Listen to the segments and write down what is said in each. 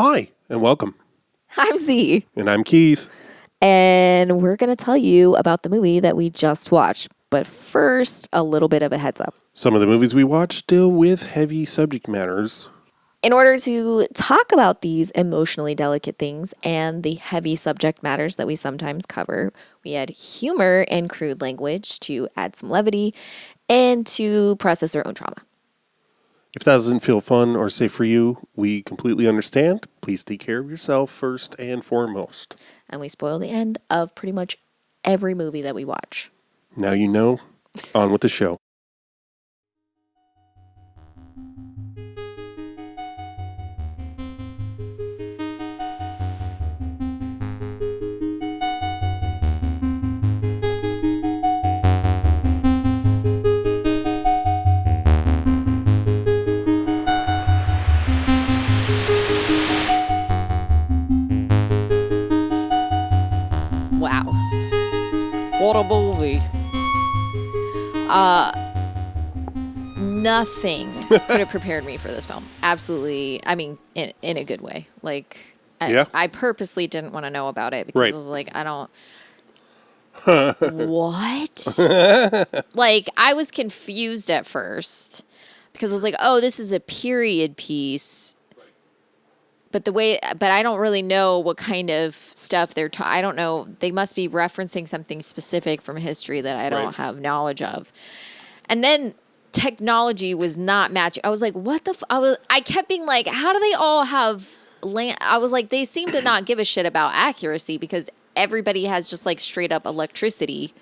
Hi, and welcome. I'm Z. And I'm Keith. And we're going to tell you about the movie that we just watched. But first, a little bit of a heads up. Some of the movies we watch deal with heavy subject matters. In order to talk about these emotionally delicate things and the heavy subject matters that we sometimes cover, we add humor and crude language to add some levity and to process our own trauma. If that doesn't feel fun or safe for you, we completely understand. Please take care of yourself first and foremost. And we spoil the end of pretty much every movie that we watch. Now you know. On with the show. Wow. What a movie. Nothing could have prepared me for this film. Absolutely. I mean, in a good way. Like, I purposely didn't want to know about it because I was like, I don't... What? Like, I was confused at first because I was like, oh, this is a period piece. But I don't really know what kind of stuff I don't know. They must be referencing something specific from history that I don't have knowledge of. And then technology was not matching. I was like, what the I kept being like, how do they all have I was like, they seem to not give a shit about accuracy because everybody has just like straight up electricity.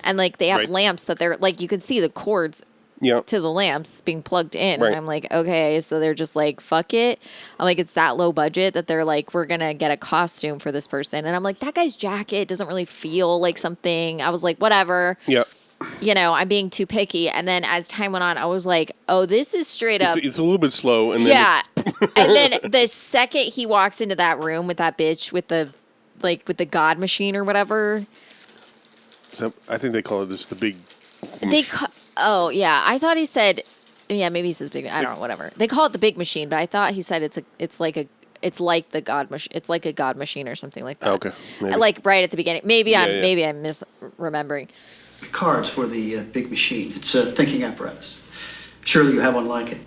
And like they have lamps that they're like, you can see the cords to the lamps being plugged in. And I'm like, okay, so they're just like, fuck it. I'm like, it's that low budget that they're like, we're going to get a costume for this person. And I'm like, that guy's jacket doesn't really feel like something. I was like, whatever. Yep. You know, I'm being too picky. And then as time went on, I was like, oh, this is straight up. It's a little bit slow. And then and then the second he walks into that room with that bitch with the God machine or whatever. So I think they call it just the big... Oh, yeah. I thought he said, maybe he says big. I don't know, whatever. They call it the big machine, but I thought he said it's like the God machine. It's like a God machine or something like that. Okay. Maybe. Like right at the beginning. Maybe I'm misremembering. Cards for the big machine. It's a thinking apparatus. Surely you have one like it.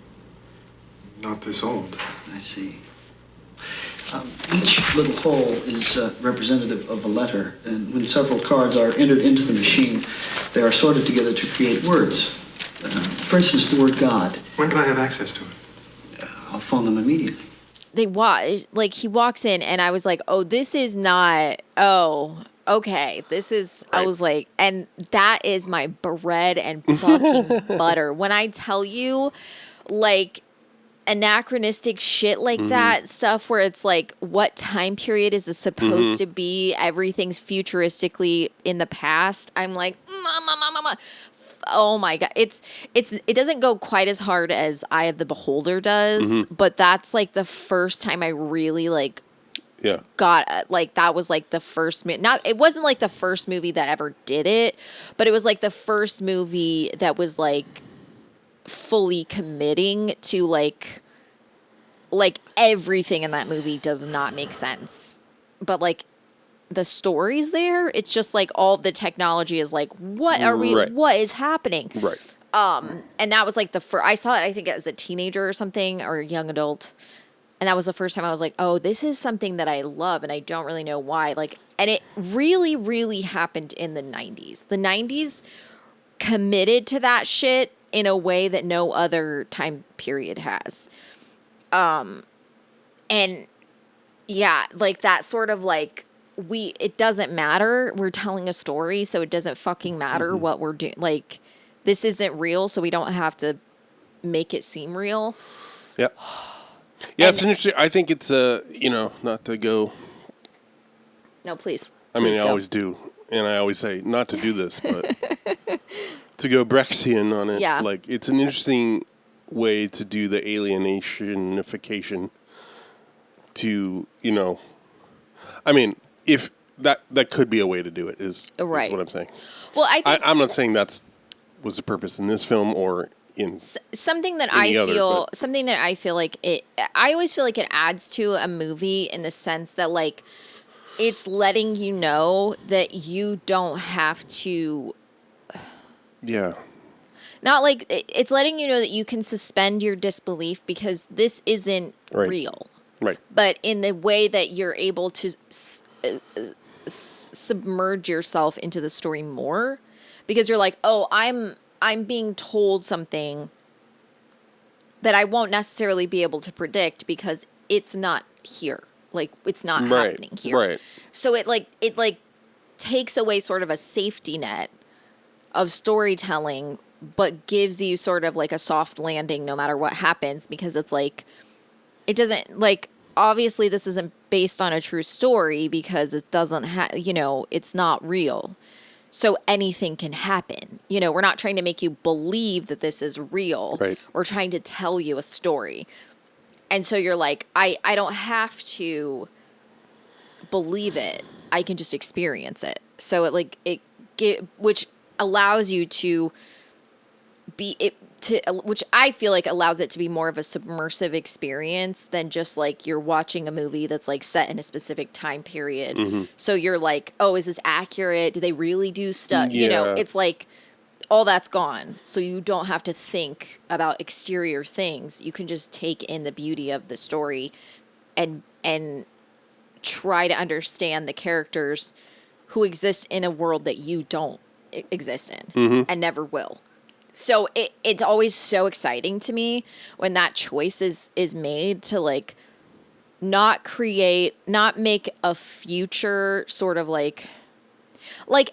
Not this old. I see. Each little hole is representative of a letter, and when several cards are entered into the machine, they are sorted together to create words. For instance, the word God. When can I have access to it? I'll phone them immediately. He walks in, and I was like, oh, this is not, okay, this is, I was like, and that is my bread and fucking butter. When I tell you, like, anachronistic shit like that, stuff where it's like, what time period is this supposed to be? Everything's futuristically in the past. I'm like, oh my God. It doesn't go quite as hard as Eye of the Beholder does, but that's like the first time I really like got like that was like the first it wasn't like the first movie that ever did it, but it was like the first movie that was like fully committing to like everything in that movie does not make sense, but like the story's there. It's just like all the technology is like, what are we? What is happening? Right. And that was like the first. I saw it, I think, as a teenager or something, or a young adult, and that was the first time I was like, oh, this is something that I love, and I don't really know why. Like, and it really, really happened in the 90s. The 90s committed to that shit in a way that no other time period has. And yeah, like that sort of like, it doesn't matter. We're telling a story, so it doesn't fucking matter what we're doing. Like, this isn't real, so we don't have to make it seem real. Yeah. Yeah, it's interesting. I think it's, not to go. No, please. I mean, I always do. And I always say not to do this, but to go Brexian on it. Yeah. Like, it's an interesting way to do the alienationification to, I mean, if that could be a way to do it is what I'm saying. Well, I'm not saying was the purpose in this film or in something that any I other, feel but- something that I feel like it I always feel like it adds to a movie in the sense that like it's letting you know that you don't have to Yeah. not like it's letting you know that you can suspend your disbelief because this isn't Right. real. Right. But in the way that you're able to submerge yourself into the story more because you're like, "Oh, I'm being told something that I won't necessarily be able to predict because it's not here. Like it's not Right. happening here." Right. So it takes away sort of a safety net of storytelling but gives you sort of like a soft landing no matter what happens because it's like it doesn't like obviously this isn't based on a true story because it doesn't have it's not real. So anything can happen. We're not trying to make you believe that this is real. Right. We're trying to tell you a story. And so you're like, I don't have to believe it. I can just experience it. So which allows you to which I feel like allows it to be more of a submersive experience than just like you're watching a movie that's like set in a specific time period. Mm-hmm. So you're like, oh, is this accurate? Do they really do stuff? Yeah. It's like all that's gone. So you don't have to think about exterior things. You can just take in the beauty of the story and try to understand the characters who exist in a world that you don't exist in and never will. So it's always so exciting to me when that choice is made to like not make a future sort of like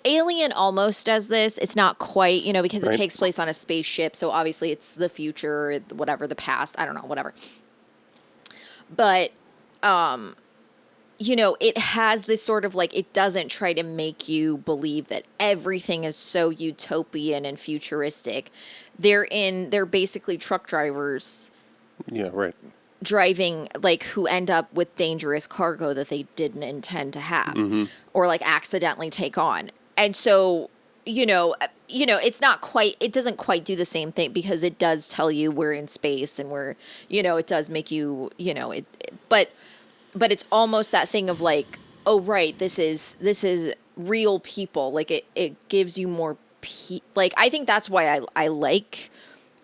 Alien almost does this. It's not quite, because Right. it takes place on a spaceship. So obviously it's the future, whatever, the past, I don't know, whatever. But, it has this sort of like, it doesn't try to make you believe that everything is so utopian and futuristic. They're basically truck drivers Yeah. Right. driving, like, who end up with dangerous cargo that they didn't intend to have or like accidentally take on. And so, it's not quite, it doesn't quite do the same thing because it does tell you we're in space and we're, it does make you, but it's almost that thing of like, oh, right, this is real people. Like it gives you more, like, I think that's why I like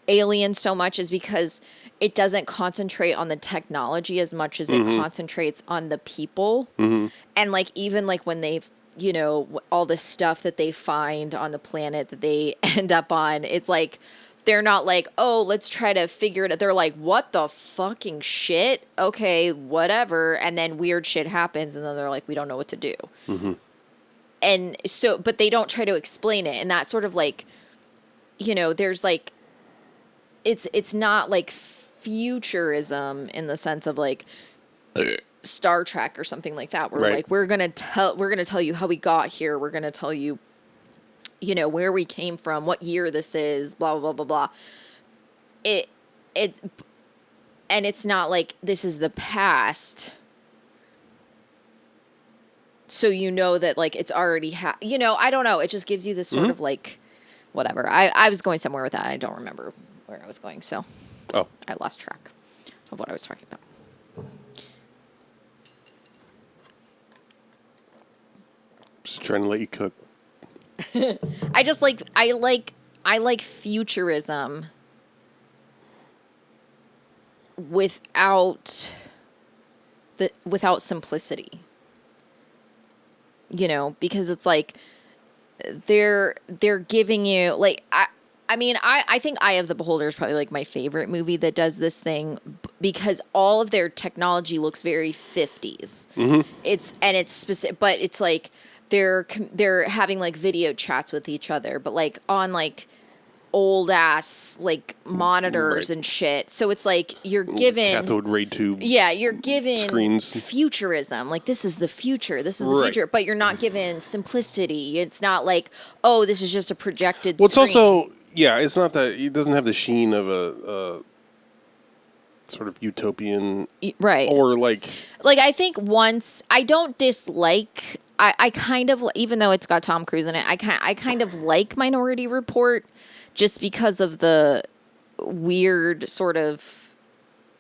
Alien so much is because it doesn't concentrate on the technology as much as it concentrates on the people. And like, even like when they've, all the stuff that they find on the planet that they end up on, it's like, they're not like, oh, let's try to figure it out. They're like, what the fucking shit? Okay, whatever. And then weird shit happens. And then they're like, we don't know what to do. And so, but they don't try to explain it. And that sort of like, there's like, it's not like futurism in the sense of like Star Trek or something like that. Where Right. like, we're going to tell you how we got here. We're going to tell you, where we came from, what year this is, blah, blah, blah, blah, blah. And it's not like this is the past. So that like it's already, I don't know. It just gives you this sort of like, whatever. I was going somewhere with that. I don't remember where I was going. So I lost track of what I was talking about. Just trying to let you cook. I like futurism without simplicity. Because it's like they're giving you like I think Eye of the Beholder is probably like my favorite movie that does this thing because all of their technology looks very 50s. It's specific, but it's like they're having like video chats with each other, but like on like old ass like monitors Right. and shit. So it's like you're given Cathode ray tube. Yeah, you're given Screens. futurism. Like this is the future. This is the Right. future. But you're not given simplicity. It's not like, oh, this is just a projected Well, it's screen. also, yeah, it's not that, it doesn't have the sheen of a sort of utopian, right. or like, I think once I don't dislike. I kind of, even though it's got Tom Cruise in it, I kind of like Minority Report just because of weird sort of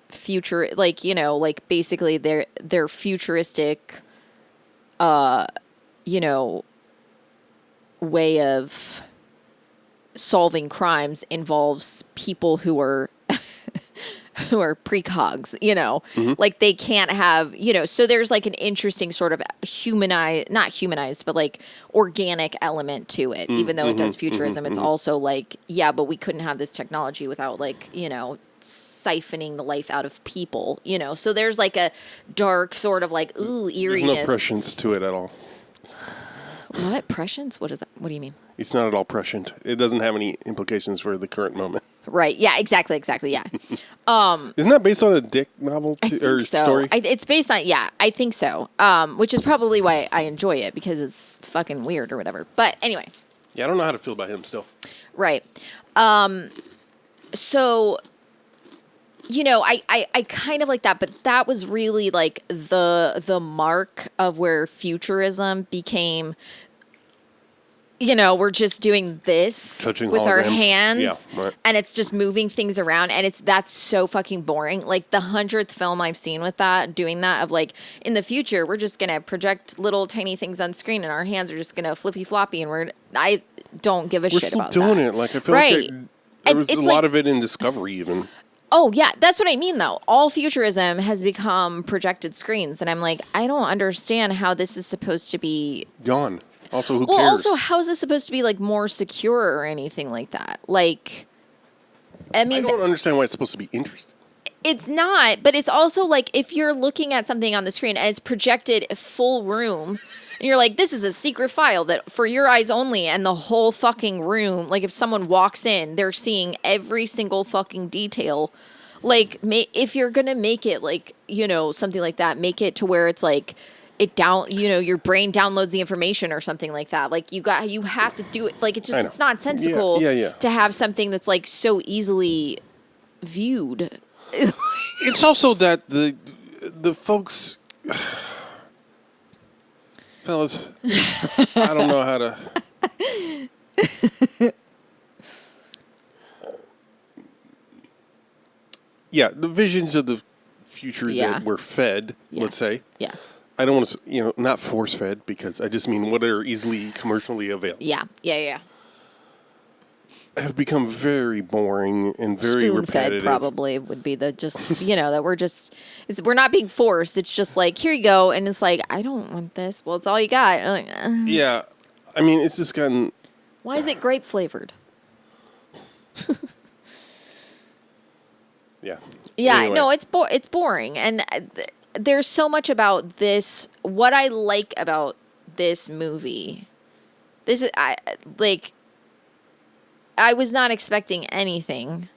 future, like, you know, like basically their futuristic, you know, way of solving crimes involves people who are precogs, you know, like they can't have, you know, so there's like an interesting sort of not humanized, but like organic element to it. Even though it does futurism, it's also like, yeah, but we couldn't have this technology without like, you know, siphoning the life out of people, you know, so there's like a dark sort of like, ooh, eeriness. There's no prescience to it at all. What? Prescience? What is that? What do you mean? It's not at all prescient. It doesn't have any implications for the current moment. Right. Yeah, exactly. Yeah. Isn't that based on a Dick novel or So story? it's based on, yeah, I think so. Which is probably why I enjoy it, because it's fucking weird or whatever. But anyway. Yeah, I don't know how to feel about him still. Right. So, you know, I kind of like that, but that was really like the mark of where futurism became, you know, we're just doing this Touching with our holograms. hands, Yeah, right. and it's just moving things around, and that's so fucking boring. Like the 100th film I've seen with that, doing that, of like, in the future we're just gonna project little tiny things on screen, and our hands are just gonna flippy floppy, and I don't give a We're shit still about doing that. it. Like, I feel Right. like there was a It's lot like- of it in Discovery even. Oh, yeah, that's what I mean, though. All futurism has become projected screens, and I'm like, I don't understand how this is supposed to be. Gone. Also, who Well, cares? also, how is this supposed to be, like, more secure or anything like that? Like, I I mean, don't understand why it's supposed to be interesting. it's not, but it's also, like, if you're looking at something on the screen and it's projected full room, and you're like, this is a secret file that for your eyes only, and the whole fucking room, like, if someone walks in, they're seeing every single fucking detail. Like, if you're gonna make it, like, you know, something like that, make it to where it's like, you know, your brain downloads the information or something like that. Like, you have to do it. Like, I know. it's nonsensical Yeah. to have something that's like so easily viewed. It's also that the folks, fellas, I don't know how to. Yeah, the visions of the future Yeah. that we're fed, Yes. let's say. Yes. I don't want to, you know, not force fed, because I just mean what are easily commercially available. Yeah. Have become very boring and very Spoon fed repetitive. probably would be the just, you know, that we're not being forced. It's just like, here you go. And it's like, I don't want this. Well, it's all you got. I'm like, Yeah, I mean, it's just gotten. why is it grape flavored? Yeah. Yeah, Anyway. no, it's boring, and there's so much about this. What I like about this movie, I was not expecting anything.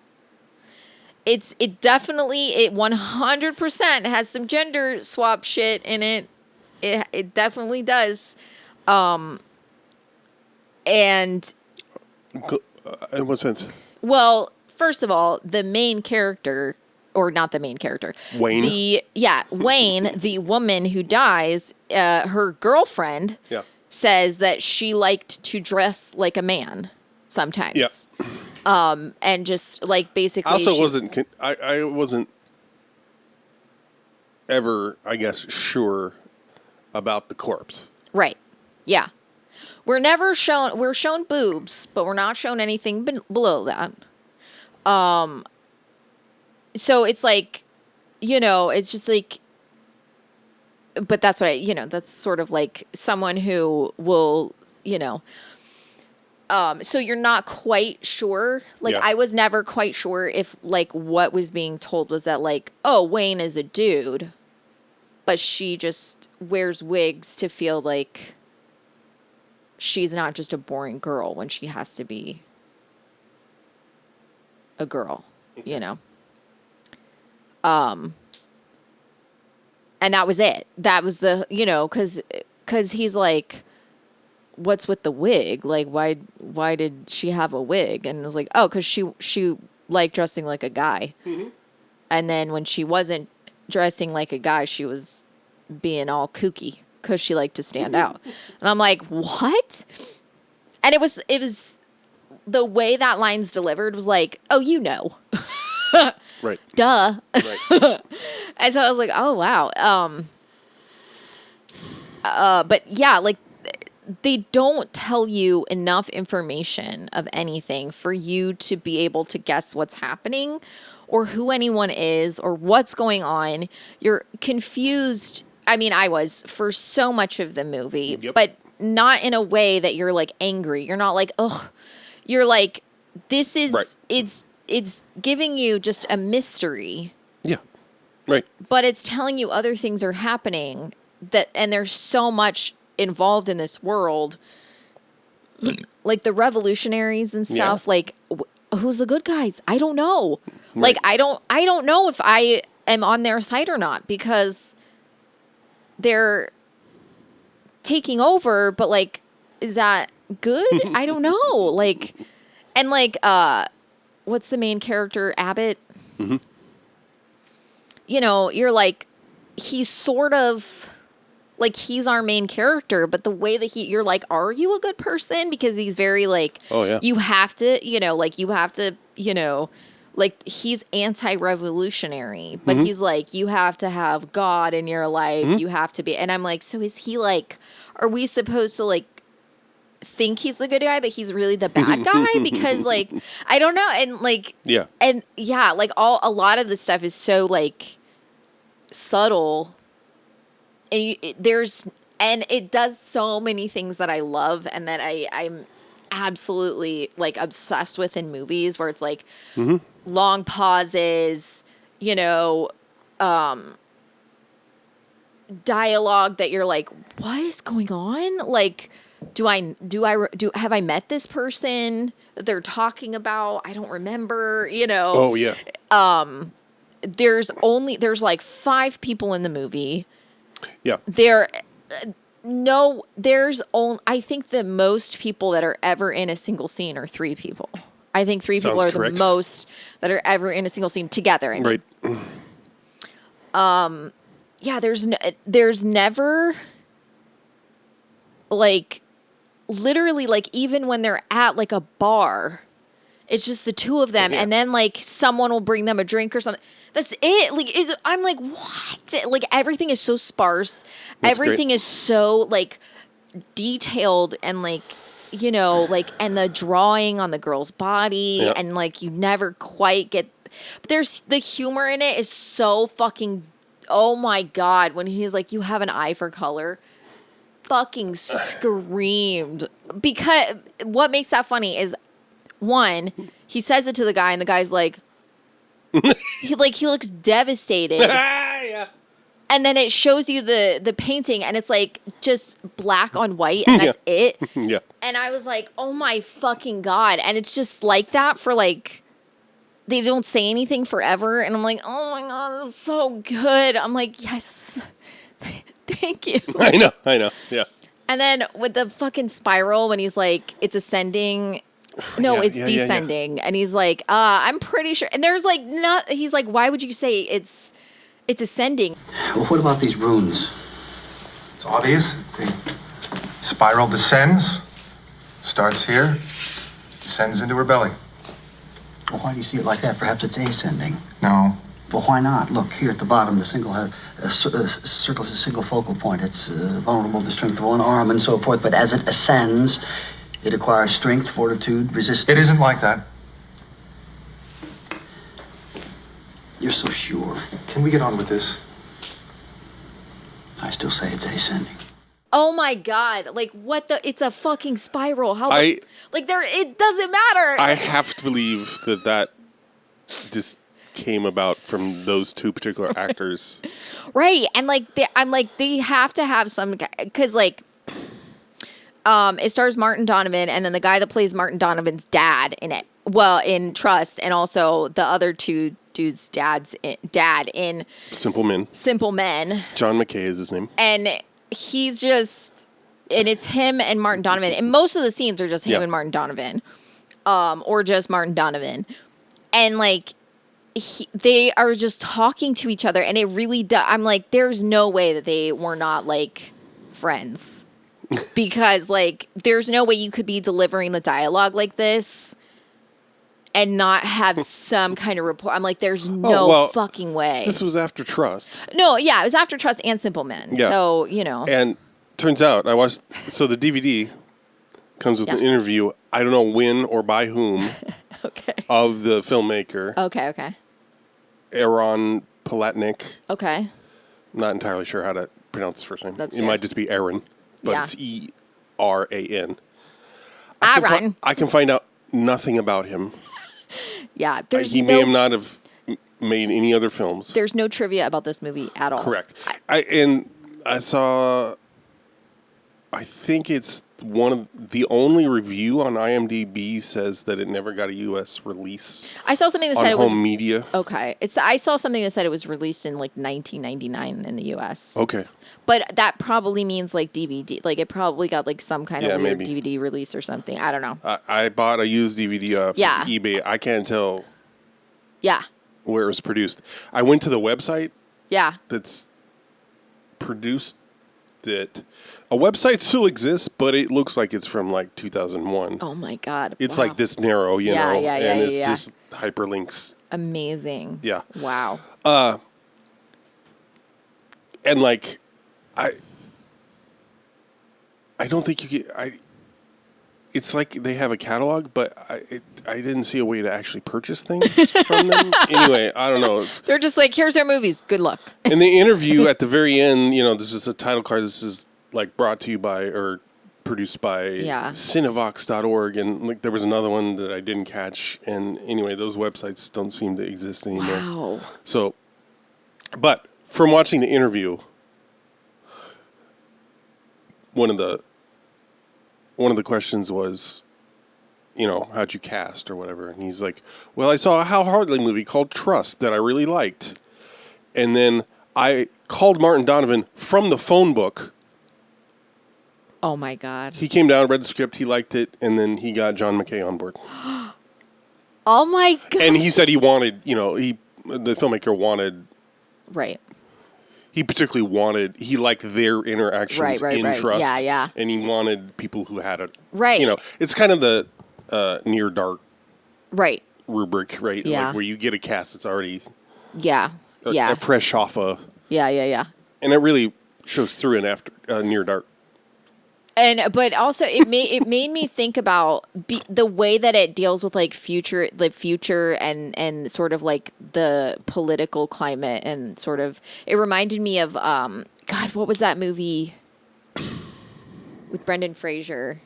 It 100% has some gender swap shit in it. It definitely does, and In what sense? well, first of all, the main character, or not the main character, Wayne. Wayne, the woman who dies, her girlfriend Yeah. says that she liked to dress like a man sometimes. Yeah. And just like basically. I also I wasn't ever, I guess, sure about the corpse. Right. Yeah. We're shown boobs, but we're not shown anything below that. So it's like, you know, it's just like, but that's what that's sort of like someone who will, you know, so you're not quite sure. Like, Yeah. I was never quite sure if like what was being told was that like, oh, Wayne is a dude, but she just wears wigs to feel like she's not just a boring girl when she has to be a girl, you know? And that was it. That was the, you know, cause he's like, what's with the wig? Like, why did she have a wig? And it was like, oh, cause she liked dressing like a guy. Mm-hmm. And then when she wasn't dressing like a guy, she was being all kooky cause she liked to stand out. And I'm like, what? And it was the way that line's delivered was like, oh, you know. Right. Duh. Right. And so I was like, oh, wow. But yeah, like they don't tell you enough information of anything for you to be able to guess what's happening or who anyone is or what's going on. You're confused. I mean, I was for so much of the movie, Yep. but not in a way that you're like angry. You're not like, ugh. You're like, this is, Right. it's giving you just a mystery, Yeah. Right. but it's telling you other things are happening and there's so much involved in this world, like the revolutionaries and stuff. Yeah. Like, who's the good guys? I don't know. Right. Like, I don't know if I am on their side or not because they're taking over. But like, is that good? I don't know. Like, and like, what's the main character? Abbott. Mm-hmm. You know, you're like, he's sort of. Like, he's our main character, but the way that you're like, are you a good person? Because he's very, like, Oh, yeah. you have to, like, he's anti-revolutionary, but he's like, you have to have God in your life. You have to be. And I'm like, so is he, like, are we supposed to, like, think he's the good guy, but he's really the bad guy? Because, like, I don't know. And, like, Yeah. and yeah, like, a lot of the stuff is so, like, subtle. And it does so many things that I love and that I'm absolutely like obsessed with in movies where it's like long pauses, you know, dialogue that you're like, what is going on? Like, have I met this person that they're talking about? I don't remember, you know. Oh, yeah. There's like 5 people in the movie. Yeah. I think the most people that are ever in a single scene are 3 people. I think 3 people Sounds are correct. the most that are ever in a single scene together. I mean. Right. Yeah, there's never like literally like even when they're at like a bar, it's just the 2 of them, Yeah. and then like someone will bring them a drink or something. That's it. Like I'm like, what? Like everything is so sparse. That's Everything great. is so like detailed and like, you know, like, and the drawing on the girl's body Yeah. and like you never quite get. But there's the humor in it is so fucking. Oh my God! When he's like, you have an eye for color. Fucking screamed. Because what makes that funny is, one, he says it to the guy and the guy's like, he looks devastated. Yeah. And then it shows you the painting and it's like just black on white and that's it. Yeah. And I was like, oh my fucking God. And it's just like that for like, they don't say anything forever. And I'm like, oh my God, this is so good. I'm like, yes, thank you. I know. Yeah. And then with the fucking spiral when he's like, it's ascending. No, Yeah, it's yeah. descending. And he's like, I'm pretty sure. And there's like, he's like, why would you say it's ascending? Well, what about these runes? It's obvious. The spiral descends, starts here, descends into her belly. Well, why do you see it like that? Perhaps it's ascending. No. Well, why not? Look, here at the bottom, the circle is a single focal point. It's vulnerable to the strength of one arm and so forth. But as it ascends, it acquires strength, fortitude, resistance. It isn't like that. You're so sure. Can we get on with this? I still say it's ascending. Oh my God. Like what it's a fucking spiral. How I- it doesn't matter. I have to believe that just came about from those 2 particular actors. Right. And like I'm like they have to have some guy because like it stars Martin Donovan and then the guy that plays Martin Donovan's dad in it. Well, in Trust and also the other 2 dudes' dad in Simple Men. Simple Men. John McKay is his name. And he's just and it's him and Martin Donovan. And most of the scenes are just him Yeah. and Martin Donovan. Or just Martin Donovan. And like they are just talking to each other and it really does. I'm like, there's no way that they were not like friends because like there's no way you could be delivering the dialogue like this and not have some kind of report. I'm like, there's no fucking way. This was after Trust. No, yeah, it was after Trust and Simple Men. Yeah. So, And turns out I watched. So the DVD comes with an interview. I don't know when or by whom. Okay. Of the filmmaker. Okay. Aaron Palatnik. Okay. I'm not entirely sure how to pronounce his first name. That's it fair. might just be Aaron, but it's Eran. Aaron. I can find out nothing about him. Yeah, He may not have made any other films. There's no trivia about this movie at all. Correct. I saw. I think it's one of the only review on IMDb says that it never got a U.S. release. I saw something that on said it was home media. Okay. I saw something that said it was released in like 1999 in the U.S. Okay. But that probably means like DVD. Like it probably got like some kind of weird maybe. DVD release or something. I don't know. I bought a used DVD off eBay. I can't tell. Yeah. Where it was produced. I went to the website. Yeah. That's produced it. A website still exists, but it looks like it's from like 2001. Oh my God. It's like this narrow, you know, and it's yeah. just hyperlinks. Amazing. Yeah. Wow. And like, I don't think you get. It's like they have a catalog, but I didn't see a way to actually purchase things from them. Anyway, I don't know. They're just like, here's our movies. Good luck. In the interview at the very end, there's just a title card. This is like brought to you by or produced by Cinevox.org. And like there was another one that I didn't catch. And anyway, those websites don't seem to exist anymore. Wow. So, but from watching the interview, one of the questions was, how'd you cast or whatever? And he's like, well, I saw a Hal Hartley movie called Trust that I really liked. And then I called Martin Donovan from the phone book. Oh, my God. He came down, read the script, he liked it, and then he got John McKay on board. Oh, my God. And he said he wanted, the filmmaker wanted... Right. He particularly wanted, he liked their interactions in Trust. Yeah, yeah. And he wanted people who had a, right. It's kind of the near dark rubric, right? Yeah. Like where you get a cast that's already a fresh off a. Yeah. And it really shows through in after near dark. But also it made me think about the way that it deals with like future and sort of like the political climate and sort of it reminded me of God, what was that movie with Brendan Fraser?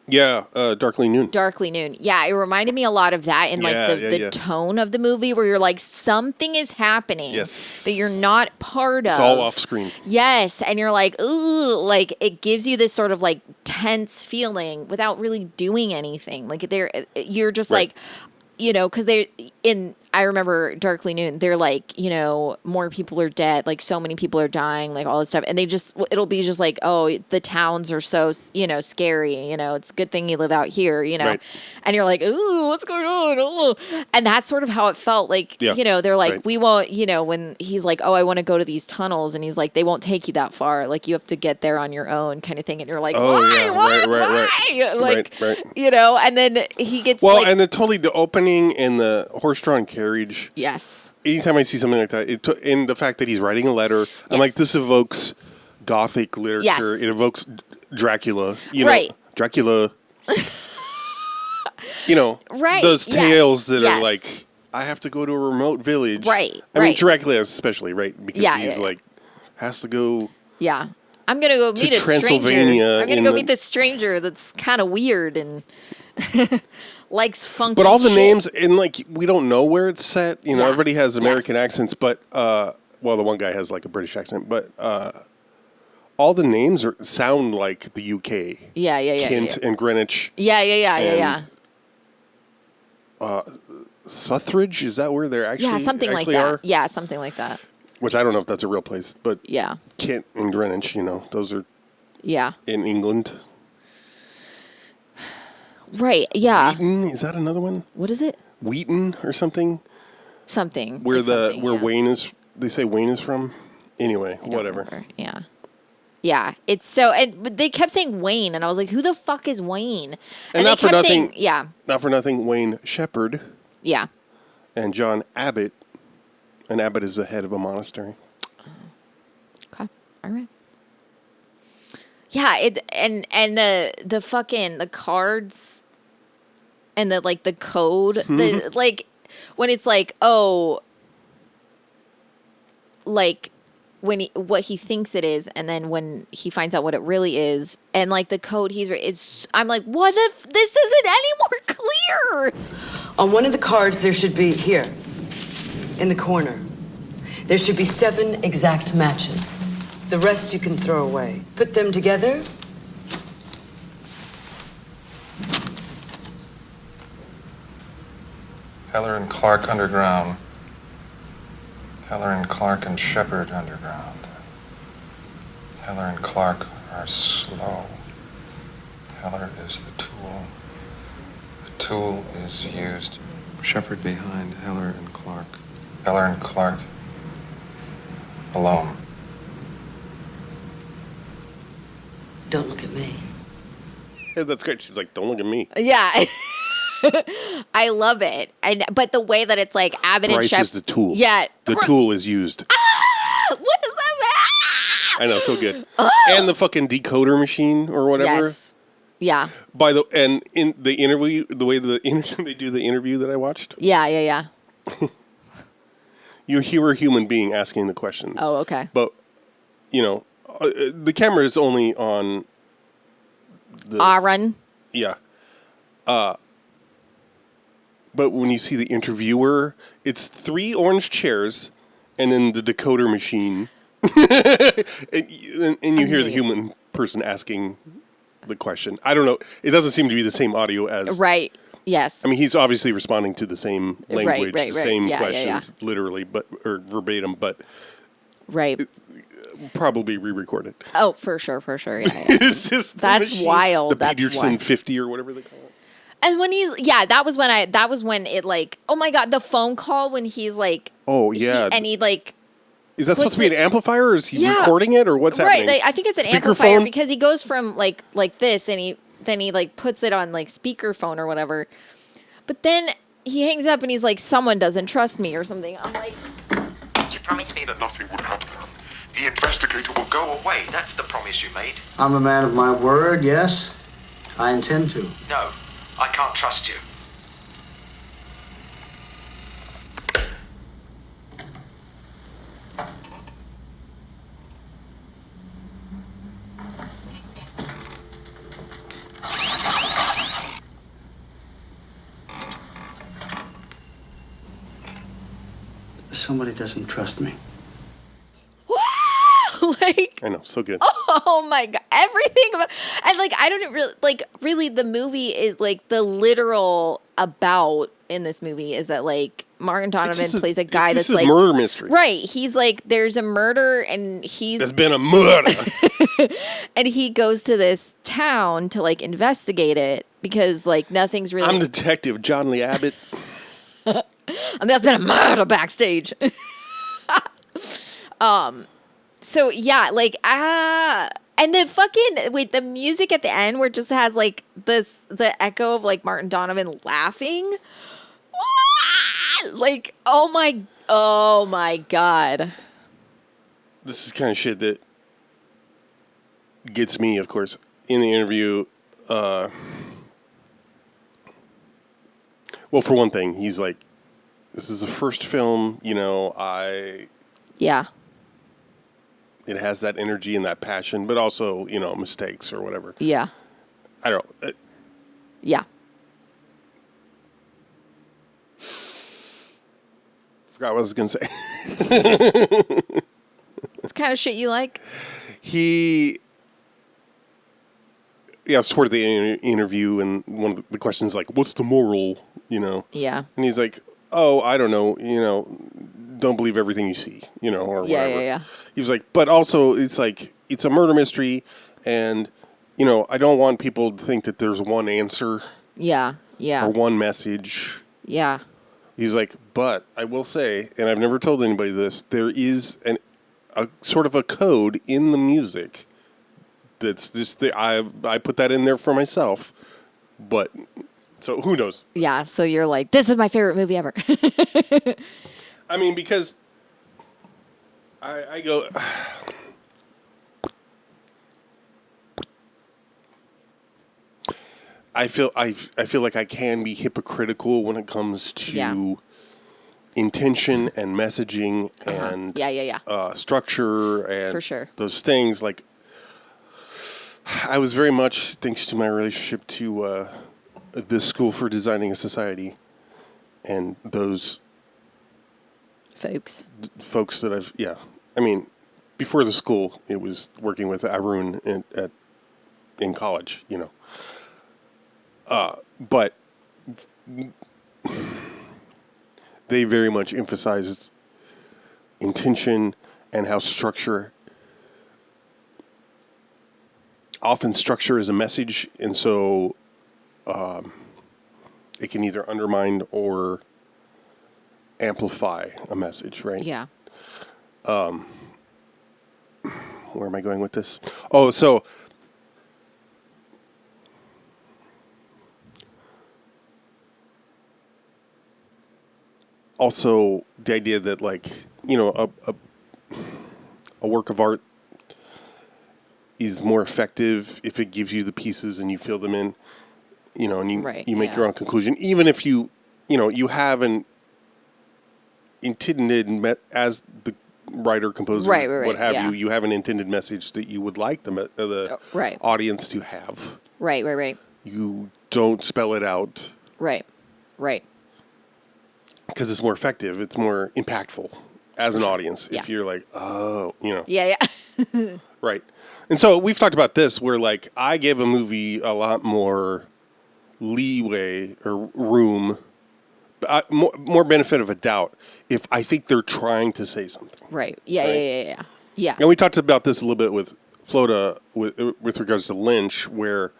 Yeah, Darkly Noon. Darkly Noon. Yeah, it reminded me a lot of that in like the tone of the movie where you're like something is happening that you're not part of. It's all off screen. Yes, and you're like, ooh, like it gives you this sort of like tense feeling without really doing anything. Like you're just like, because I remember Darkly Noon, they're like, more people are dead, like so many people are dying, like all this stuff. And it'll be just like, oh, the towns are so, scary, it's a good thing you live out here, Right. And you're like, ooh, what's going on? Ooh. And that's sort of how it felt like, they're like, we won't, when he's like, oh, I want to go to these tunnels. And he's like, they won't take you that far. Like you have to get there on your own kind of thing. And you're like, why? Right. Like, right. And then he gets and the opening and the horse-drawn carriage. Yes. Anytime I see something like that, and the fact that he's writing a letter, I'm like, this evokes Gothic literature. Yes. It evokes Dracula. Right. Dracula. Those tales that are like, I have to go to a remote village. Right. I mean, Dracula especially, right? Because he's like, has to go. Yeah. I'm going to go meet a stranger. I'm going to go meet this stranger that's kind of weird and likes funky But all the shit. names, and like, we don't know where it's set. Everybody has American accents, but, the one guy has like a British accent, but all the names sound like the UK. Yeah. Kent and Greenwich. Yeah. Suthridge, is that where they're actually something like that. are? Yeah, something like that. Which I don't know if that's a real place, but yeah, Kent and Greenwich, those are in England. Right, yeah. Wheaton, is that another one? What is it? Wheaton or something? Something. Where Wayne is, they say Wayne is from? Anyway, whatever. Remember. Yeah. Yeah, it's so, but they kept saying Wayne, and I was like, who the fuck is Wayne? And not they for kept nothing. saying, Not for nothing, Wayne Shepherd. Yeah. And John Abbott, and Abbott is the head of a monastery. Okay. All right. Yeah, and the fucking the cards and the like the code, the like when it's like, oh, like when what he thinks it is, and then when he finds out what it really is, and like the code it's I'm like, what if this isn't any more clear? On one of the cards, there should be, here, in the corner, there should be 7 exact matches. The rest you can throw away. Put them together. Heller and Clark underground. Heller and Clark and Shepard underground. Heller and Clark are slow. Heller is the tool. The tool is used. Shepard behind Heller and Clark. Heller and Clark alone. Don't look at me. Yeah, that's great. She's like, don't look at me. Yeah. I love it. But the way that it's like Abbott and Bryce Shep. is the tool. Yeah. The tool is used. What does that mean? I know, so good. And the fucking decoder machine or whatever. Yes. Yeah. And in the interview, the way they do the interview that I watched, Yeah. you hear a human being asking the questions. Oh, okay. But, the camera is only on the... Aaron. Yeah. But when you see the interviewer, it's 3 orange chairs and then the decoder machine. and you hear the human person asking the question. I don't know. It doesn't seem to be the same audio as... Right. Yes. I mean, he's obviously responding to the same language, right. the same Yeah, questions, literally, or verbatim, but right. probably re-recorded. Oh, for sure. Yeah. It's just the That's machine, wild. The That's Peterson wild. 50 or whatever they call it. And when that was when it like, oh my God, the phone call when he's like, oh yeah, he like, is that supposed to be an amplifier, or is he Yeah. recording it, or what's happening? right? Like, I think it's an amplifier because he goes from like this, and he like puts it on like speakerphone or whatever. But then he hangs up and he's like, someone doesn't trust me or something. I'm like, You promised me that nothing would happen. The investigator will go away. That's the promise you made. I'm a man of my word, yes. I intend to. No, I can't trust you. Somebody doesn't trust me. like, I know, so good. oh my God, everything about, and like, I don't really really the movie is like the literal about in this movie is that like Martin Donovan plays a guy that's like murder mystery. Right. He's like, there's a murder and There's been a murder. and he goes to this town to like investigate it because like nothing's really. I'm Detective John Lee Abbott. And there's been a murder backstage. So yeah, like and the fucking with the music at the end where it just has like the echo of like Martin Donovan laughing. Like oh my God. This is kind of shit that gets me, of course, in the interview. Well, for one thing, he's like, this is the first film, Yeah. It has that energy and that passion, but also, mistakes or whatever. Yeah. I don't know. Yeah. Forgot what I was going to say. It's kind of shit you like? It's toward the interview, and one of the questions like, what's the moral, Yeah. And he's like, oh, I don't know, don't believe everything you see, or whatever. Yeah. He was like, but also it's like, it's a murder mystery, and, I don't want people to think that there's one answer Yeah. or one message. Yeah. He's like, but I will say, and I've never told anybody this, there is a sort of a code in the music that's just I put that in there for myself, but So who knows? Yeah, so you're like, this is my favorite movie ever. I mean, because I go. I feel like I can be hypocritical when it comes to Yeah. intention and messaging and Yeah. structure and For sure. those things. Like, I was very much, thanks to my relationship to the School for Designing a Society and those folks that I've, I mean, before the school, it was working with Arun in college, you know. But they very much emphasized intention and how often structure is a message, and so it can either undermine or amplify a message, right? Yeah. Where am I going with this? Oh, so also the idea that, like, you know, a work of art is more effective if it gives you the pieces and you fill them in, you know, and you make your own conclusion, even if you have an intended as the writer, composer, what have you have an intended message that you would like the audience to have. Right. You don't spell it out. Right. Because it's more effective. It's more impactful as an audience. Yeah. If you're like, oh, you know. Yeah. Right. And so we've talked about this where, like, I give a movie a lot more leeway or room, more benefit of a doubt if I think they're trying to say something. Right. Yeah. And we talked about this a little bit with Floda with regards to Lynch, where,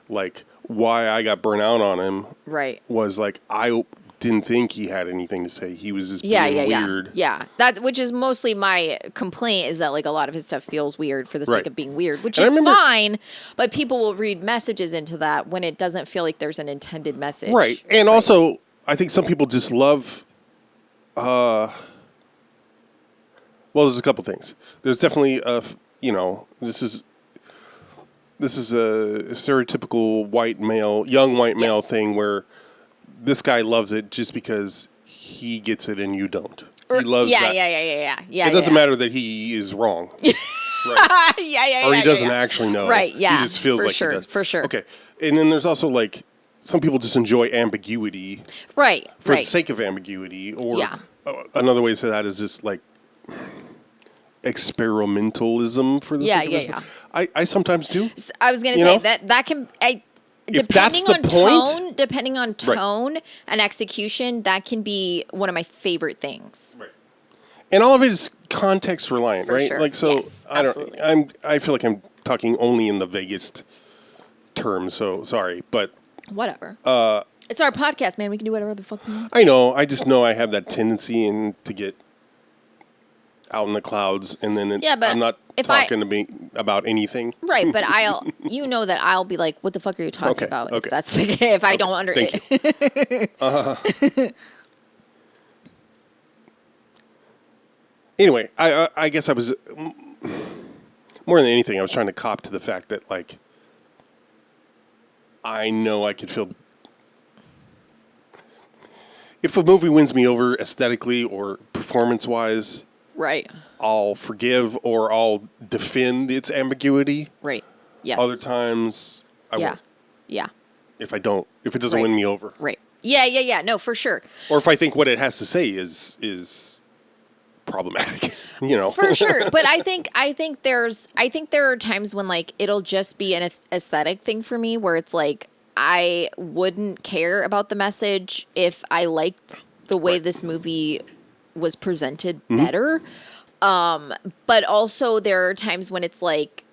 like, why I got burnt out on him was, like, I didn't think he had anything to say. He was just being weird. Yeah. That, which is mostly my complaint, is that, like, a lot of his stuff feels weird for the sake of being weird, which is fine, but people will read messages into that when it doesn't feel like there's an intended message. Right. And also, I think some people just love, well, there's a couple things. There's definitely this is a stereotypical young white male thing where this guy loves it just because he gets it and you don't. He loves that. Yeah. It doesn't matter that he is wrong. Right. Or he doesn't actually know. Right, yeah. He just feels like he does. For sure. Okay. And then there's also, like, some people just enjoy ambiguity. Right. For the sake of ambiguity. Or another way to say that is just, like, experimentalism for the sake of this. I sometimes do. I was going to say that can... Depending on tone and execution, that can be one of my favorite things. Right. And all of it is context reliant, right? Sure. Like, so yes, I feel like I'm talking only in the vaguest terms, so sorry, but whatever. It's our podcast, man. We can do whatever the fuck we want. I know. I just know I have that tendency to get out in the clouds, and then I'm not talking to me about anything. Right, but I'll be like, what the fuck are you talking about? Okay. If that's if I don't understand. Anyway, I guess I was more than anything, I was trying to cop to the fact that, like, I know I could feel if a movie wins me over aesthetically or performance-wise. Right. I'll forgive or I'll defend its ambiguity. Right. Yes. Other times, I won't. Yeah. If it doesn't win me over. Right. Yeah. No, for sure. Or if I think what it has to say is problematic, For sure. But I think there are times when, like, it'll just be an aesthetic thing for me where it's like I wouldn't care about the message if I liked the way this movie was presented better. But also there are times when it's like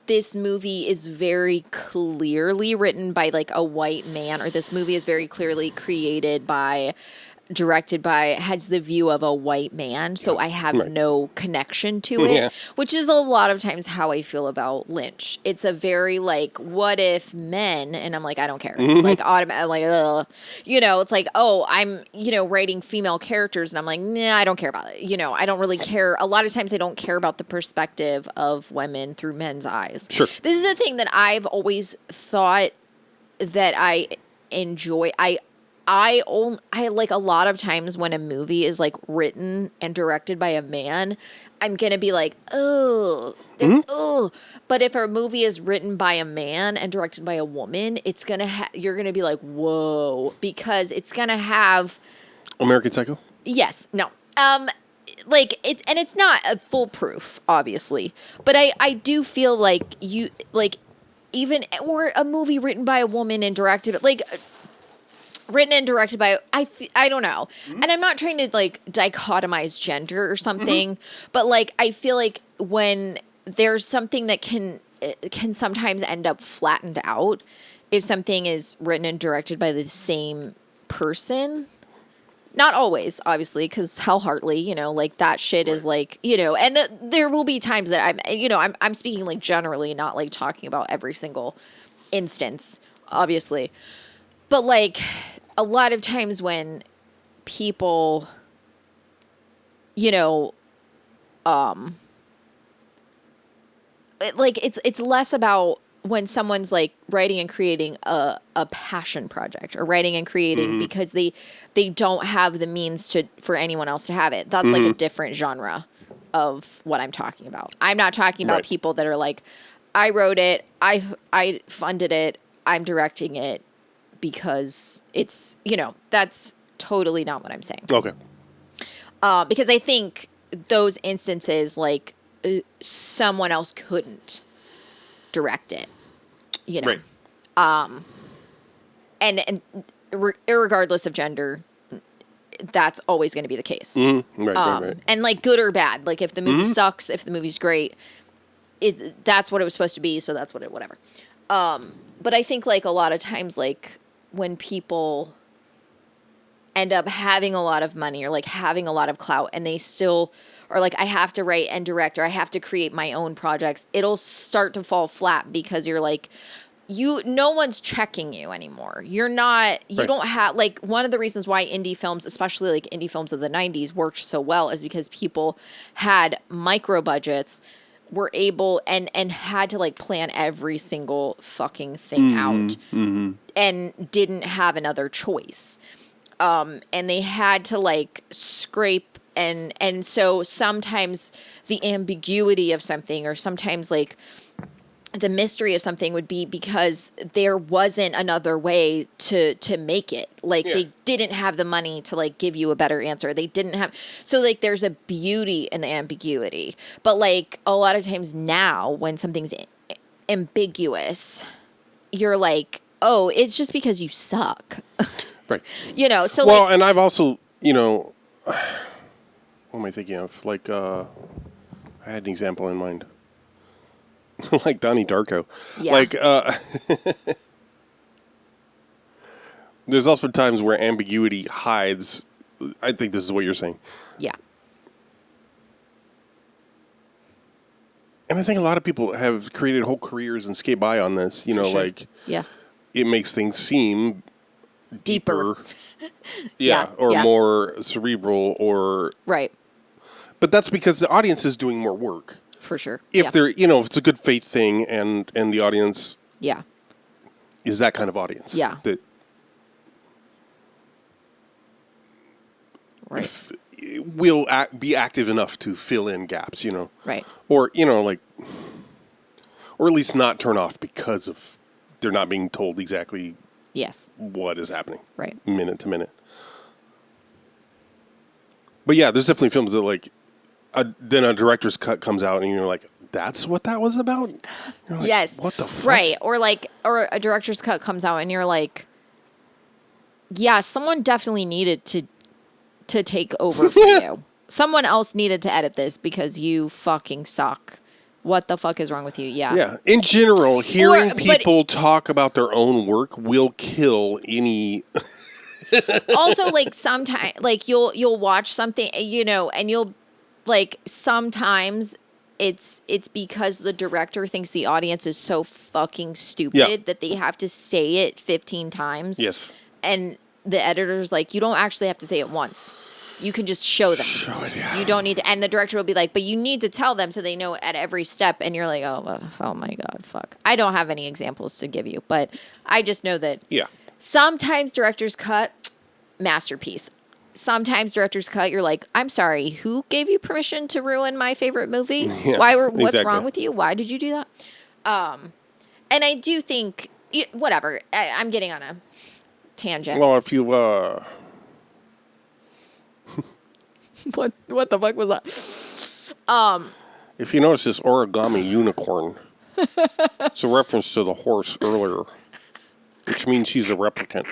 this movie is very clearly written by, like, a white man, or this movie is very clearly created by directed by has the view of a white man, so I have Right. no connection to it, Yeah. which is a lot of times how I feel about Lynch. It's a very like, what if men? And I'm like, I don't care. Like automatic, like, ugh. It's like, oh, I'm writing female characters, and I'm like, nah, I don't care about it. I don't really care. A lot of times, I don't care about the perspective of women through men's eyes. Sure. This is a thing that I've always thought that I enjoy. I like a lot of times when a movie is like written and directed by a man, I'm gonna be like, oh, oh. But if a movie is written by a man and directed by a woman, it's gonna you're gonna be like, whoa, because it's gonna have American Psycho? yes, no, like it, and it's not a foolproof, obviously, but I do feel like you like even or a movie written by a woman and directed like. Written and directed by I don't know, and I'm not trying to like dichotomize gender or something, but like I feel like when there's something that can sometimes end up flattened out if something is written and directed by the same person. Not always, obviously, because Hal Hartley, like that shit is like, and there will be times that I'm speaking like generally, not like talking about every single instance, obviously. But like a lot of times when people, it's less about when someone's like writing and creating a passion project or writing and creating because they don't have the means for anyone else to have it. That's like a different genre of what I'm talking about. I'm not talking about people that are like, I wrote it, I funded it, I'm directing it. Because it's, that's totally not what I'm saying. Okay. Because I think those instances, like, someone else couldn't direct it, Right. And irregardless of gender, that's always going to be the case. Right. And, like, good or bad. Like, if the movie sucks, if the movie's great, that's what it was supposed to be, so that's what whatever. But I think, like, a lot of times, like, when people end up having a lot of money or, like, having a lot of clout and they still are like, I have to write and direct or I have to create my own projects, it'll start to fall flat because you're like, no one's checking you anymore. You're not, you don't have, like, one of the reasons why indie films, especially, like, indie films of the 90s worked so well is because people had micro budgets, were able and had to like plan every single fucking thing out and didn't have another choice. And they had to like scrape and so sometimes the ambiguity of something or sometimes like the mystery of something would be because there wasn't another way to make it. Like they didn't have the money to like give you a better answer. They didn't have, so like there's a beauty in the ambiguity. But like a lot of times now when something's ambiguous, you're like, oh, it's just because you suck. Right. So well, like, and I've also, what am I thinking of? Like, I had an example in mind. Like Donnie Darko. Yeah. Like, there's also times where ambiguity hides. I think this is what you're saying. yeah. And I think a lot of people have created whole careers and skate by on this. For sure. Like, Yeah. it makes things seem Deeper. yeah, or yeah. more cerebral or. Right. But that's because the audience is doing more work. For sure. If they're, if it's a good faith thing and the audience Yeah. is that kind of audience. Yeah. That Right. will be active enough to fill in gaps, Right. Or, like, or at least not turn off because of they're not being told exactly Yes. what is happening. Right. Minute to minute. But yeah, there's definitely films that like, then a director's cut comes out and you're like, that's what that was about? You're like, Yes. what the fuck? Right. Or a director's cut comes out and you're like, yeah, someone definitely needed to take over for you. Someone else needed to edit this because you fucking suck. What the fuck is wrong with you? Yeah. Yeah. In general, hearing But- people talk about their own work will kill any Also, like sometimes, like you'll watch something, and you'll like sometimes it's because the director thinks the audience is so fucking stupid that they have to say it 15 times. Yes. And the editor's like, you don't actually have to say it once. You can just show them. Show it, yeah. You don't need to. And the director will be like, but you need to tell them so they know at every step. And you're like, oh my God, fuck. I don't have any examples to give you, but I just know that sometimes director's cut, masterpiece. Sometimes director's cut, you're like, I'm sorry, who gave you permission to ruin my favorite movie? Yeah, what's wrong with you? Why did you do that? And I do think, whatever, I'm getting on a tangent. Well, if you, What the fuck was that? if you notice this origami unicorn, it's a reference to the horse earlier, which means she's a replicant.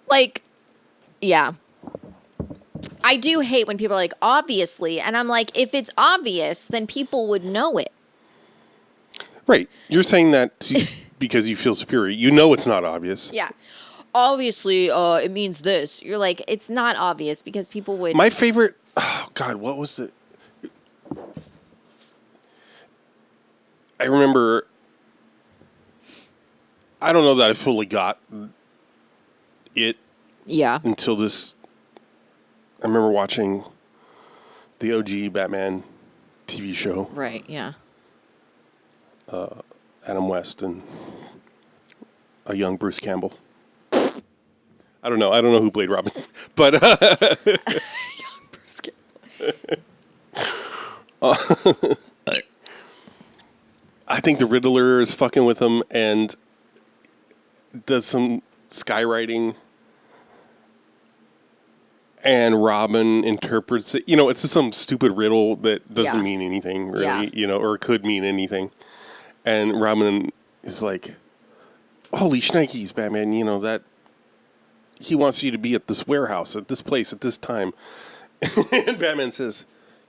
Like, yeah. I do hate when people are like, obviously. And I'm like, if it's obvious, then people would know it. Right. You're saying that because you feel superior. You know it's not obvious. Yeah. Obviously, it means this. You're like, it's not obvious because people would. My favorite, oh God, what was it? I remember, I don't know that I fully got it. Yeah. Until this, I remember watching the OG Batman TV show. Right, yeah. Adam West and a young Bruce Campbell. I don't know who played Robin, but Young Bruce Campbell. I think the Riddler is fucking with him and does some skywriting. And Robin interprets it. It's just some stupid riddle that doesn't mean anything, really, or could mean anything. And Robin is like, holy shnikes, Batman, that he wants you to be at this warehouse, at this place, at this time. And Batman says,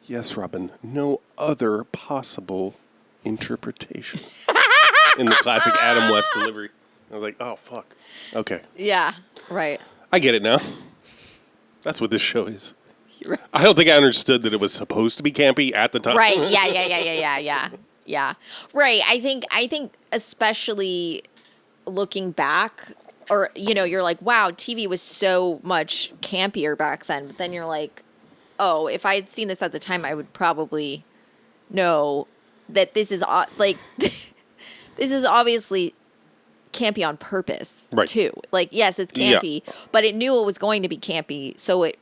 yes, Robin, no other possible interpretation. In the classic Adam West delivery. I was like, oh, fuck. Okay. Yeah, right. I get it now. That's what this show is. Right. I don't think I understood that it was supposed to be campy at the time. Right. Yeah. Right. I think especially looking back, or you're like, wow, TV was so much campier back then. But then you're like, oh, if I had seen this at the time, I would probably know that this is like this is obviously campy on purpose, right, too. Like, yes, it's campy, but it knew it was going to be campy, so it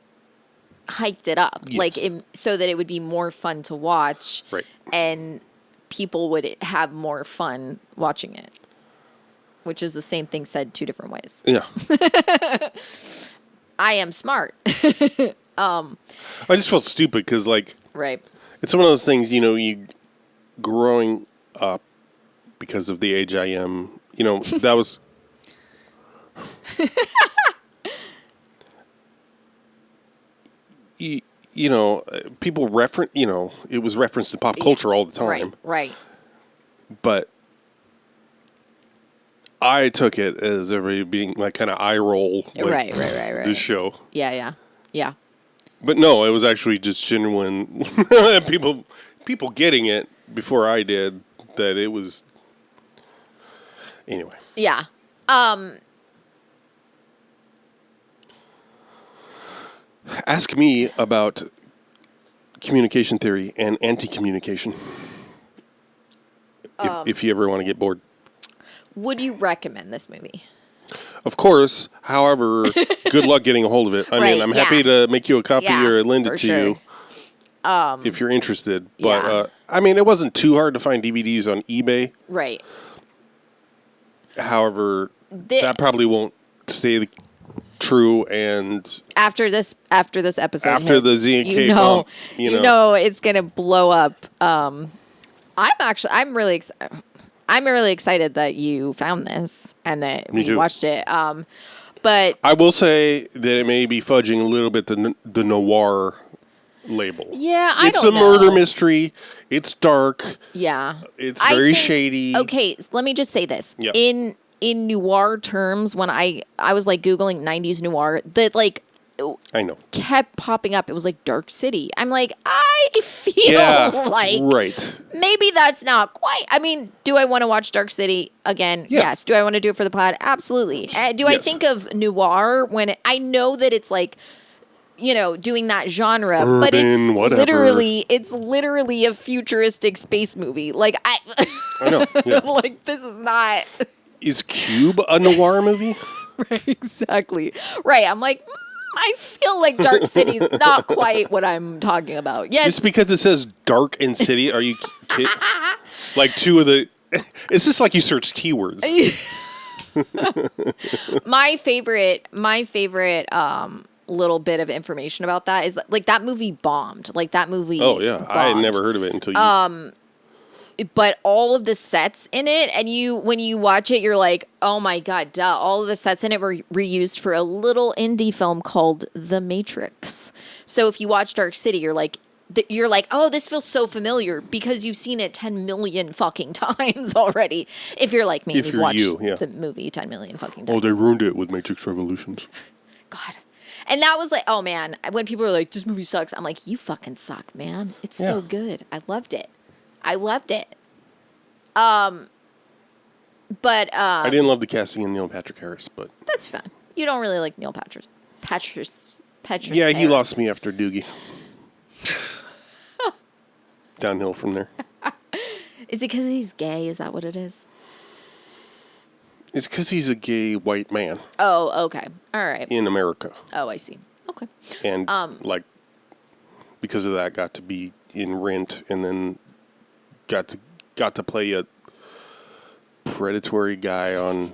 hiked it up, yes, like so that it would be more fun to watch, right, and people would have more fun watching it, which is the same thing said two different ways. Yeah. I am smart. I just felt stupid because, like, right, it's one of those things, you growing up because of the age I am. That was... people reference, it was referenced in pop culture all the time. Right. But I took it as everybody being, like, kind of eye roll. Like, right. This show. Yeah. But no, it was actually just genuine people getting it before I did, that it was... Anyway. Yeah. Ask me about communication theory and anti-communication. If you ever want to get bored. Would you recommend this movie? Of course. However, good luck getting a hold of it. I mean, I'm happy to make you a copy or lend it to you if you're interested. But, I mean, it wasn't too hard to find DVDs on eBay. Right. However, that probably won't stay true, and after this episode, after hits, the Z&K bump, it's gonna blow up. I'm really excited that you found this and that we watched it. But I will say that it may be fudging a little bit the noir label. Yeah, it's a murder mystery. It's dark. Yeah, It's very shady. Okay, so let me just say this. Yep. In in noir terms, when I was like Googling 90s noir, that like I know. kept popping up. It was like Dark City. I'm like, I feel like right. maybe that's not quite. I mean, do I want to watch Dark City again? Yeah. Yes. Do I want to do it for the pod? Absolutely. Do I Yes. think of noir when I know that it's like, you know, doing that genre, but Urban, it's literally a futuristic space movie. Like I know. Yeah. like this is not Is Cube a noir movie? right, exactly right. I'm like, I feel like Dark City's not quite what I'm talking about. Yes, Just because it says dark and city, are you kidding? Like two of the. It's just like you searched keywords. my favorite little bit of information about that is that, like, that movie bombed. Like that movie. Oh yeah, I had bombed. never heard of it until you. But all of the sets in it, and when you watch it, you're like, oh my god, duh! All of the sets in it were reused for a little indie film called The Matrix. So if you watch Dark City, you're like, oh, this feels so familiar because you've seen it 10 million fucking times already. If you're like me, If you've you're watched you, yeah. the movie 10 million fucking times. Oh, they ruined it with Matrix Revolutions. God. And that was like, oh man, when people are like, this movie sucks, I'm like, you fucking suck, man. It's so Yeah. good. I loved it. But I didn't love the casting in Neil Patrick Harris, but that's fine. You don't really like Neil Patrick. yeah, he Harris. lost me after Doogie. Downhill from there. Is it because he's gay? Is that what it is? It's because he's a gay white man Oh, okay. All right. in America, Oh, I see. Okay. and like because of that, got to be in Rent, and then got to play a predatory guy on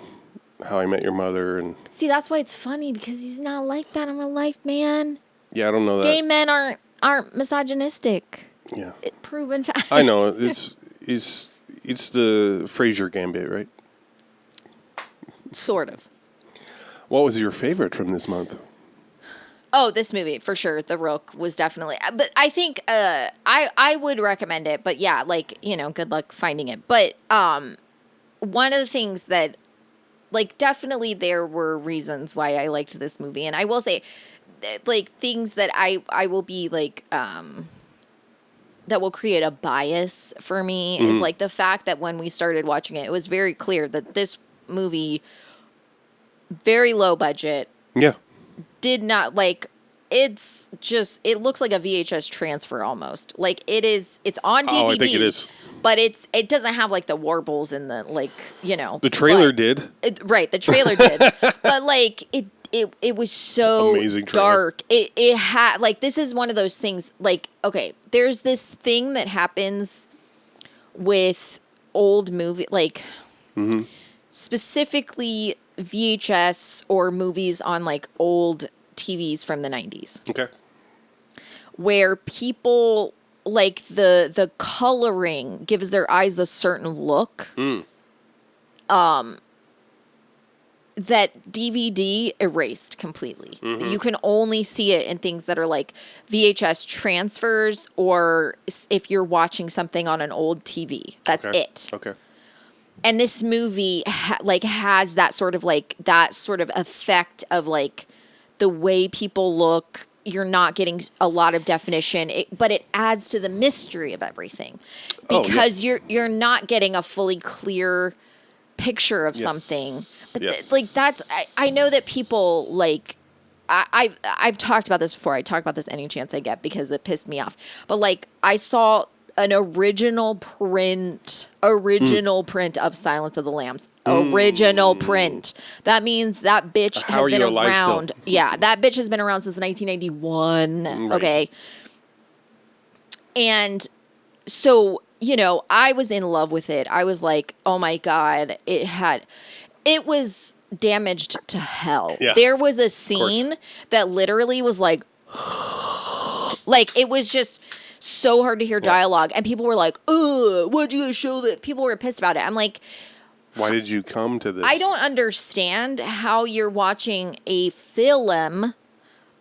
How I Met Your Mother, and See, that's why it's funny because he's not like that in real life, man. yeah, I don't know that. Gay men aren't misogynistic. Yeah, Proven fact. I know it's the Frasier gambit, right? Sort of. What was your favorite from this month? Oh, this movie for sure. The Rook was definitely. But I think I would recommend it. But yeah, like, you know, good luck finding it. But one of the things that, like, definitely there were reasons why I liked this movie, and I will say, like, things that I will be like that will create a bias for me is like the fact that when we started watching it, it was very clear that this movie, very low budget, Yeah. did not like it's just it looks like a VHS transfer almost. Like it's on DVD. Oh, I think it is. But it doesn't have like the warbles and the, like, you know. The trailer but- did. Right, the trailer did. But like it was so Amazing trailer. dark. It had like, this is one of those things, like, okay, there's this thing that happens with old movie, like specifically VHS or movies on like old TVs from the 90s, Okay. where people like the coloring gives their eyes a certain look that DVD erased completely. You can only see it in things that are like VHS transfers, or if you're watching something on an old TV. That's Okay. it. Okay. And this movie has that sort of effect of like the way people look. You're not getting a lot of definition, but it adds to the mystery of everything because you're not getting a fully clear picture of something. But like that's I know that people like I've talked about this before. I talk about this any chance I get because it pissed me off. But like I saw an original print of Silence of the Lambs. Original print. That means that bitch How has are been you alive still? around. Yeah, that bitch has been around since 1991. Right. Okay. And so, you know, I was in love with it. I was like, oh my God, it was damaged to hell. Yeah. There was a scene that literally was like it was just so hard to hear dialogue, and people were like, "Ugh, why'd you guys show that?" People were pissed about it. I'm like, Why did you come to this? I don't understand how you're watching a film,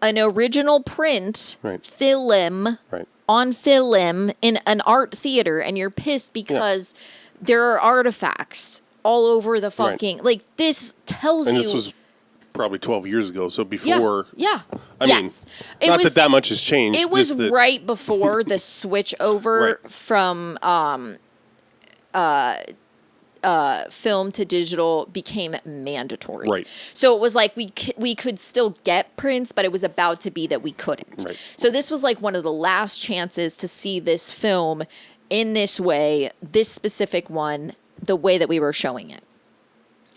an original print film Right. on film in an art theater, and you're pissed because there are artifacts all over the fucking like this tells And you. this was probably 12 years ago, so yeah, before. yeah. I yes. mean, not that much has changed. It was just that, right before the switch over Right. from film to digital became mandatory. Right. So it was like we could still get prints, but it was about to be that we couldn't. Right. So this was like one of the last chances to see this film in this way, this specific one, the way that we were showing it.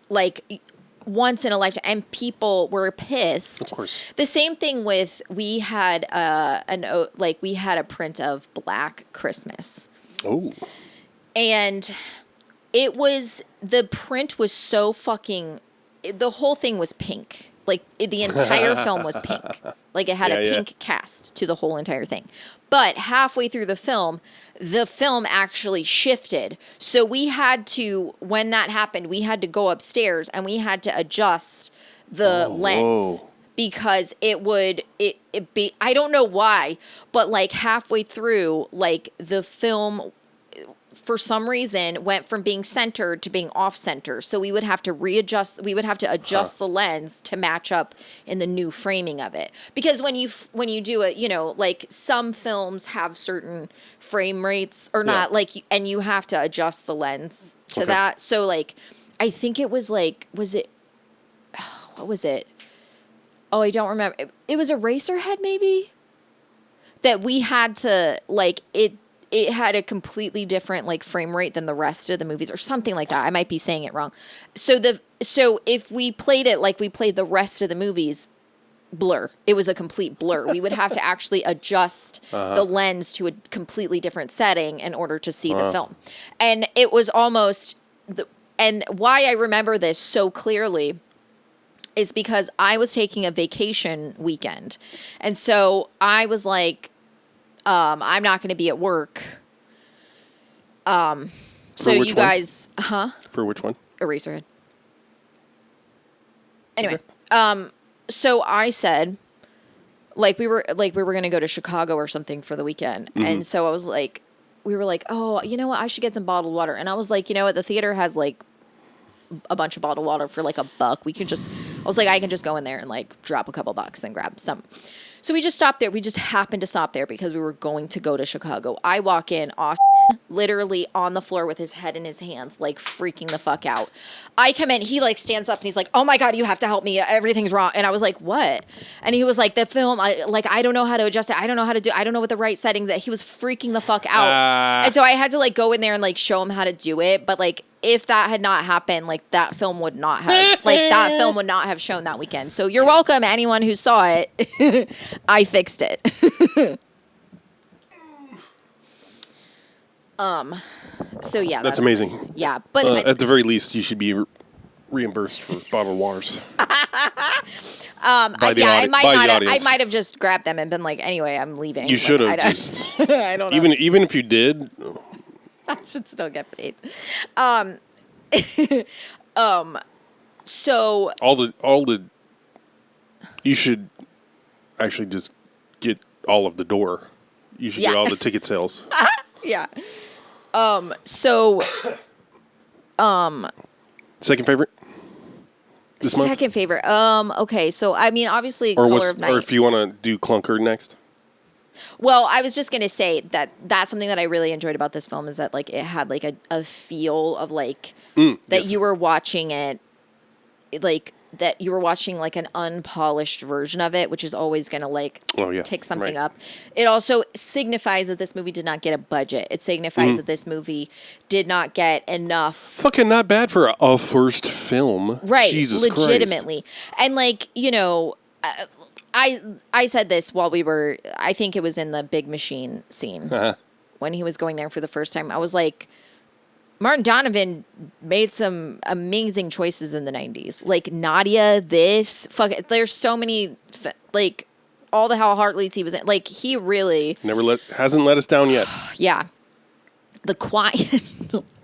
Like once in a lifetime, and people were pissed. Of course. The same thing with we had a print of Black Christmas. Oh. And the print was so fucking, the whole thing was pink. Like the entire film was pink. Like it had a pink cast to the whole entire thing. But halfway through the film actually shifted. So we had to, when that happened, we had to go upstairs and we had to adjust the lens. Whoa. Because it be, I don't know why, but like halfway through, like the film for some reason went from being centered to being off center. So we would have to adjust the lens to match up in the new framing of it. Because when you do it, like some films have certain frame rates or not, like, and you have to adjust the lens to that. So like, I think it was like, what was it? Oh, I don't remember. It was Eraserhead maybe that we had to like it had a completely different like frame rate than the rest of the movies or something like that. I might be saying it wrong. So if we played it like we played the rest of the movies, blur. It was a complete blur. We would have to actually adjust the lens to a completely different setting in order to see the film. And it was almost and why I remember this so clearly is because I was taking a vacation weekend. And so I was like, I'm not going to be at work. So which you one? guys, For which one? Eraserhead. Anyway, so I said, we were going to go to Chicago or something for the weekend. Mm-hmm. And so I was like, we were like, oh, you know what? I should get some bottled water. And I was like, you know what? The theater has like a bunch of bottled water for like $1. I was like, I can just go in there and like drop a couple bucks and grab some. So we just stopped there. We just happened to stop there because we were going to go to Chicago. I walk in, Austin literally on the floor with his head in his hands, like freaking the fuck out. I come in, he like stands up and he's like, oh my God, you have to help me. Everything's wrong. And I was like, what? And he was like, the film, I don't know how to adjust it. I don't know how to do, I don't know what the right settings that he was freaking the fuck out. And so I had to like go in there and like show him how to do it. But like, if that had not happened, like that film would not have shown that weekend. So you're welcome, anyone who saw it. I fixed it. So yeah, That's amazing. Yeah, but At the very least, you should be reimbursed for bottled waters. I might have just grabbed them and been like, anyway, I'm leaving. You should have just. I don't know. Even if you did. I should still get paid. So all the you should actually just get all of the door. You should get all the ticket sales. yeah. So second favorite this month? Second favorite. Okay, so I mean obviously Color of Night. Or if you want to do Clunker next. Well, I was just going to say that's something that I really enjoyed about this film is that like it had like a feel of like that you were watching it like that you were watching like an unpolished version of it, which is always going to like take something up. It also signifies that this movie did not get a budget. It signifies that this movie did not get enough. Fucking not bad for a first film. Right. Jesus legitimately. Christ. And like, you know, I said this while I think it was in the Big Machine scene when he was going there for the first time. I was like, Martin Donovan made some amazing choices in the 90s. Like Nadia, there's so many, like all the Hal Hartleys he was in. Like he really hasn't let us down yet. Yeah. The Quiet.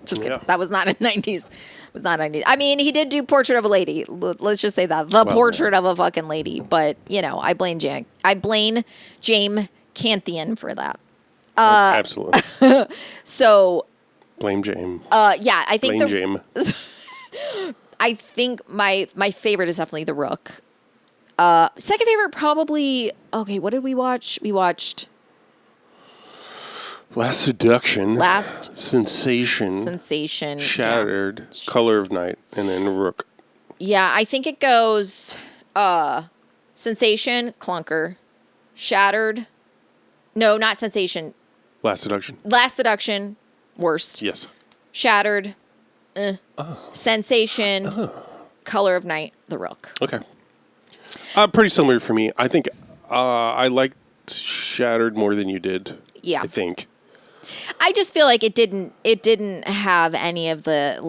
Just kidding. That was not in the 90s. It was not 90s. I mean, he did do Portrait of a Lady. Let's just say that. Portrait of a fucking Lady. But, you know, I blame James Canthian for that. Absolutely. So... Blame James. Yeah, I think Blame James. I think my favorite is definitely The Rook. Second favorite probably, okay, what did we watch? We watched Last Seduction. Last Sensation. Shattered. Yeah. Color of Night. And then Rook. Yeah, I think it goes Sensation, clunker. Shattered. No, not Sensation. Last Seduction. Last Seduction, worst. Yes. Shattered. Sensation. Color of Night, The Rook. Okay. Pretty similar for me. I think I liked Shattered more than you did. Yeah. I think. I just feel like it didn't have any of the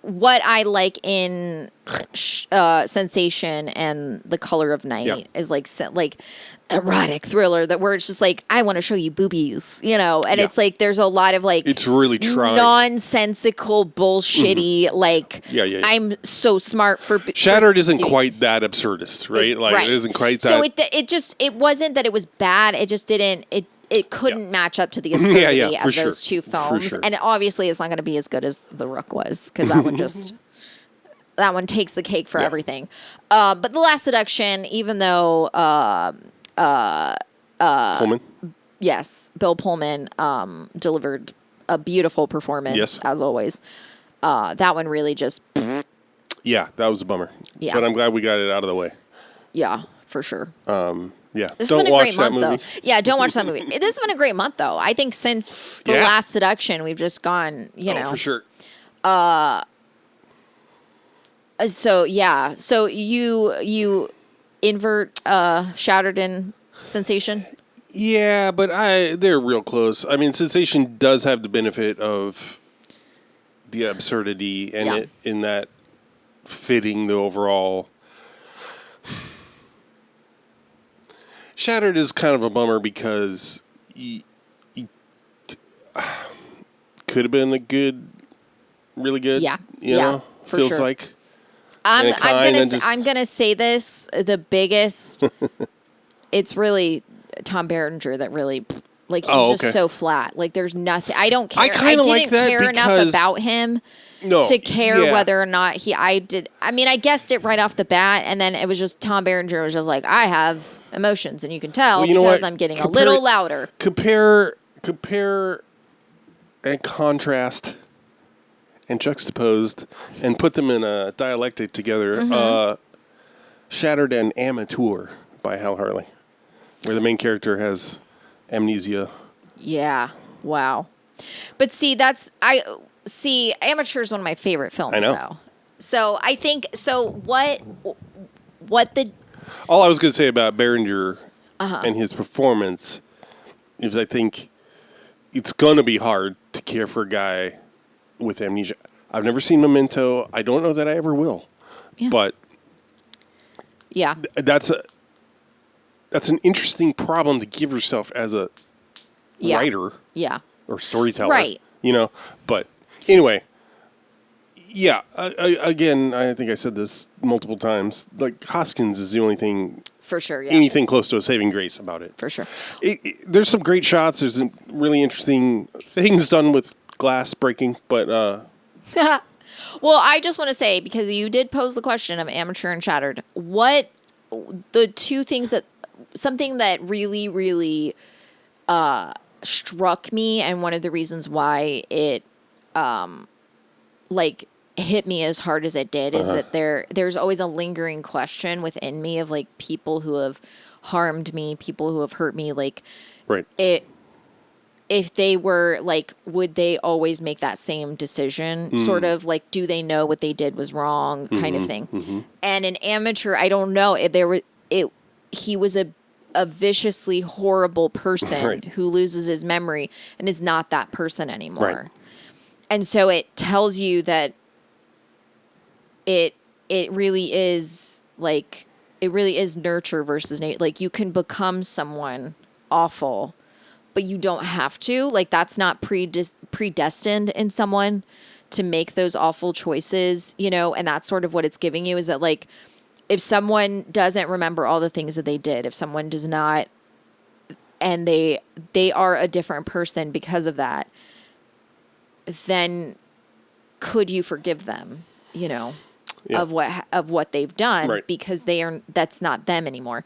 what I like in Sensation and The Color of Night is like erotic thriller that where it's just like I want to show you boobies, and it's like there's a lot of like it's really trying nonsensical bullshitty I'm so smart for Shattered isn't quite that absurdist, right? Like it isn't quite that. So it wasn't that it was bad. It just didn't it couldn't match up to the absurdity of those two films. And obviously it's not going to be as good as The Rook was because that one just that one takes the cake for everything. But The Last Seduction, even though Pullman? Yes, Bill Pullman delivered a beautiful performance as always. That one really just yeah, that was a bummer. Yeah. But I'm glad we got it out of the way. Yeah, for sure. Yeah. This don't has been a watch great that month, movie. though. Yeah, don't watch that movie. This has been a great month, though. I think since The Last Seduction, we've just gone, you know. For sure. So, yeah. So, you invert Shattered in Sensation? Yeah, but they're real close. I mean, Sensation does have the benefit of the absurdity and it in that fitting the overall. Shattered is kind of a bummer because he could have been a good, really good. Yeah, you know, for feels sure. like. I'm gonna say this: the biggest. It's really Tom Berenger that really like he's just so flat. Like there's nothing. I don't care. I didn't like that care enough about him. To care whether or not I did. I mean, I guessed it right off the bat, and then it was just Tom Berenger was just like, I have emotions, and you can tell because I'm getting a little louder. Compare and contrast and juxtaposed and put them in a dialectic together. Shattered and Amateur by Hal Hartley, where the main character has amnesia. Yeah. Wow. But see, Amateur is one of my favorite films, though. So I think what the all I was going to say about Berenger and his performance is I think it's going to be hard to care for a guy with amnesia. I've never seen Memento. I don't know that I ever will. Yeah. But that's an interesting problem to give yourself as a writer or storyteller. Right. You know, but anyway, again, I think I said this multiple times. Like Hoskins is the only thing, for sure, anything close to a saving grace about it. For sure. There's some great shots. There's some really interesting things done with glass breaking, but. Well, I just want to say, because you did pose the question of Amateur and Shattered, what the two things something that really, really struck me, and one of the reasons why it hit me as hard as it did is that there's always a lingering question within me of like people who have harmed me, people who have hurt me, like right. If they were like, would they always make that same decision? Sort of like, do they know what they did was wrong, kind of thing. And an Amateur, I don't know if he was a viciously horrible person who loses his memory and is not that person anymore. Right. And so it tells you that it really is like, it really is nurture versus nature. Like you can become someone awful, but you don't have to. Like that's not predestined in someone to make those awful choices, you know? And that's sort of what it's giving you is that like, if someone doesn't remember all the things that they did, if someone does not, and they are a different person because of that, then could you forgive them, Yeah. of what they've done, Right. because that's not them anymore.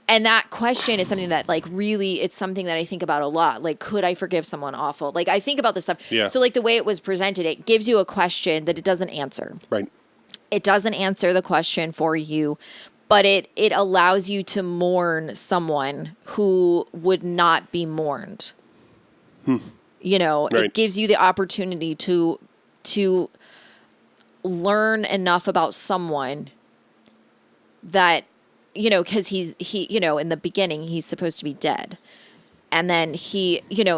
And that question is something that, like, really, it's something that I think about a lot. Like, could I forgive someone awful? Like, I think about this stuff. Yeah. So, like, the way it was presented, it gives you a question that it doesn't answer. Right. It doesn't answer the question for you, but it allows you to mourn someone who would not be mourned. Right. It gives you the opportunity to learn enough about someone that, because he in the beginning, he's supposed to be dead. And then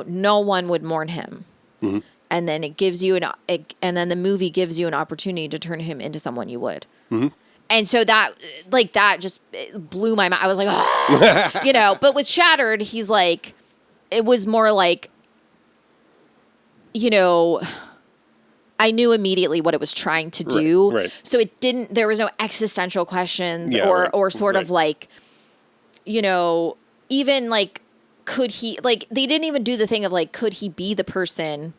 no one would mourn him. Mm-hmm. And then it gives you and then the movie gives you an opportunity to turn him into someone you would. Mm-hmm. And so that just blew my mind. I was like, oh, but with Shattered, he's like, it was more like, I knew immediately what it was trying to do. Right. So there was no existential questions Yeah, or sort of right. like, even like, could he, like, they didn't even do the thing of like, could he be the person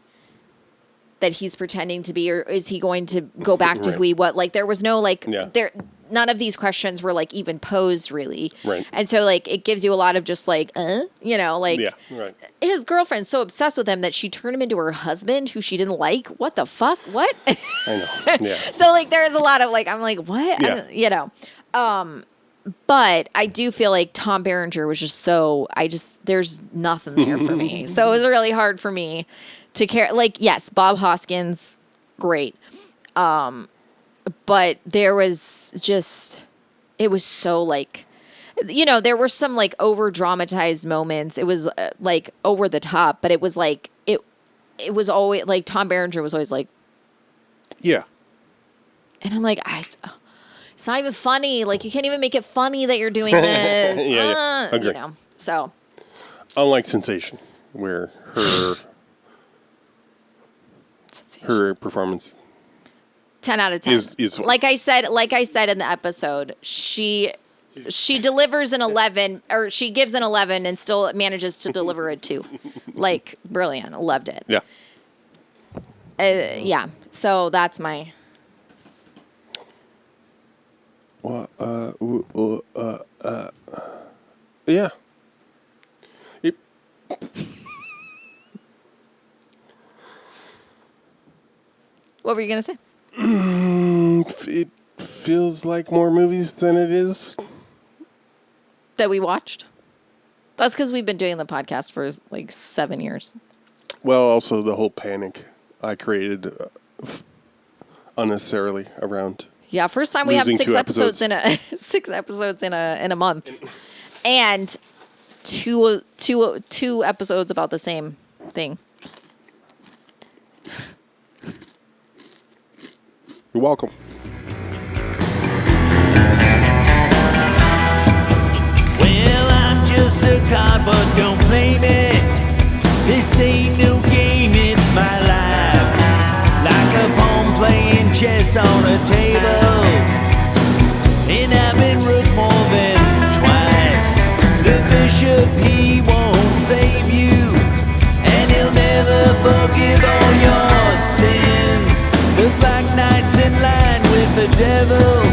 that he's pretending to be, or is he going to go back to Right. who he was? Like, there was no, like, Yeah. none of these questions were like even posed really. Right. And so like, it gives you a lot of just like, like, Yeah. Right. his girlfriend's so obsessed with him that she turned him into her husband, who she didn't like. What the fuck? What? I know. Yeah. So like, there is a lot of like, I'm like, what? Yeah. But I do feel like Tom Berenger was just there's nothing there for me. So it was really hard for me to care. Like, yes, Bob Hoskins, great. But there was just, it was so like, there were some like over dramatized moments. It was like over the top, but it was like, it was always like, Tom Berenger was always like, Yeah. and I'm like, it's not even funny. Like, you can't even make it funny that you're doing this. Yeah. Agree. So. Unlike Sensation, where her performance 10 out of 10. is like I said in the episode, she delivers an 11, or she gives an 11 and still manages to deliver a 2. Like, brilliant. Loved it. Yeah. Yeah. So that's my. Well, yeah. It, What were you gonna say? it feels like more movies than it is. That we watched? That's because we've been doing the podcast for like 7 years. Well, also the whole panic I created unnecessarily around. Yeah, first time we have Losing 6 2 episodes episodes. 6 episodes in a month, and two episodes about the same thing. You're welcome. Well, I'm just a card, but don't blame it. This ain't no game, it's my life. Like a pawn playing chess on a table. And I've been Rook more than twice. The bishop, he won't save you. And he'll never forgive all your sins. The black knight's in line with the devil.